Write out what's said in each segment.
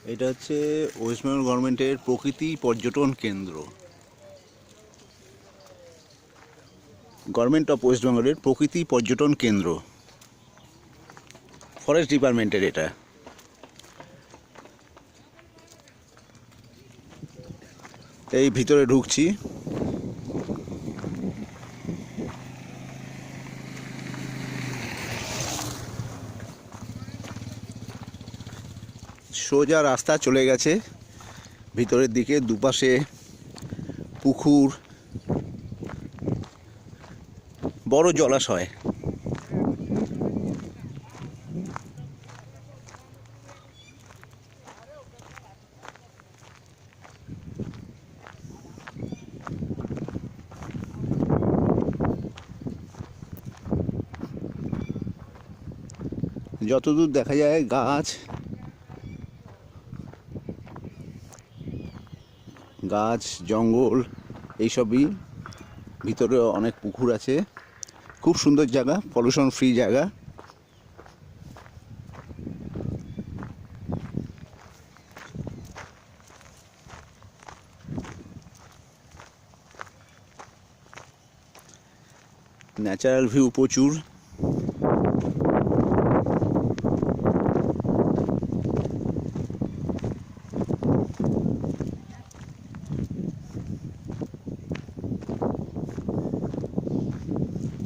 এটা হচ্ছে ওয়েস্ট বেঙ্গল গভর্নমেন্টের প্রকৃতি পর্যটন কেন্দ্র। গভর্নমেন্ট অফ ওয়েস্ট বেঙ্গলের প্রকৃতি পর্যটন কেন্দ্র, ফরেস্ট ডিপার্টমেন্টের এটা। এই ভিতরে ঢুকছি। সোজা রাস্তা চলে গেছে ভিতরের দিকে, দুপাশে পুকুর, বড় জলাশয়। যতদূর দেখা যায় গাছ, গাছ জঙ্গল এইসবই। ভিতরে অনেক পুকুর আছে, খুব সুন্দর জায়গা, পলিউশন ফ্রি জায়গা। ন্যাচারাল ভিউ প্রচুর।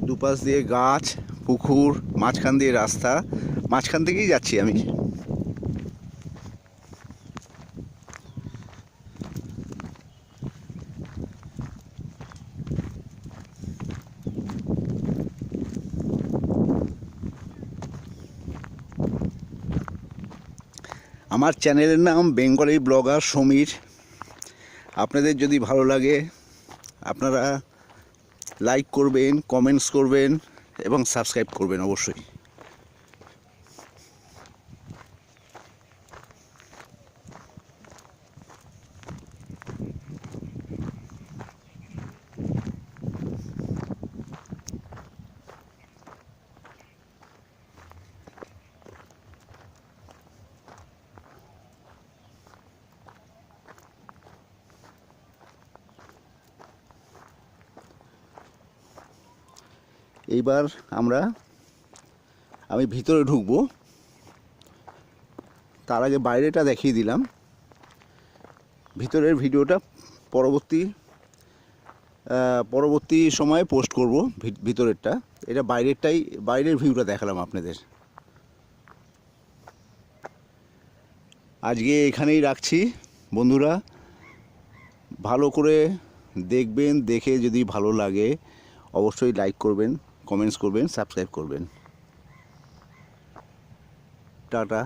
দুপাশ দিয়ে গাছ, পুকুর, মাঝখান দিয়ে রাস্তা, মাঝখান থেকেই যাচ্ছি আমি। আমার চ্যানেলের নাম বেঙ্গলি ব্লগার সমীর। আপনাদের যদি ভালো লাগে আপনারা লাইক করবেন, কমেন্টস করবেন এবং সাবস্ক্রাইব করবেন অবশ্যই। এইবার আমি ভিতরে ঢুকবো। তার আগে বাইরেটা দেখিয়ে দিলাম। ভিতরের ভিডিওটা পরবর্তী সময়ে পোস্ট করব। ভিতরেরটা, এটা বাইরের ভিউটা দেখালাম আপনাদের। আজকে এখানেই রাখছি বন্ধুরা। ভালো করে দেখবেন, দেখে যদি ভালো লাগে অবশ্যই লাইক করবেন, কমেন্টস করবেন, সাবস্ক্রাইব করবেন। টাটা।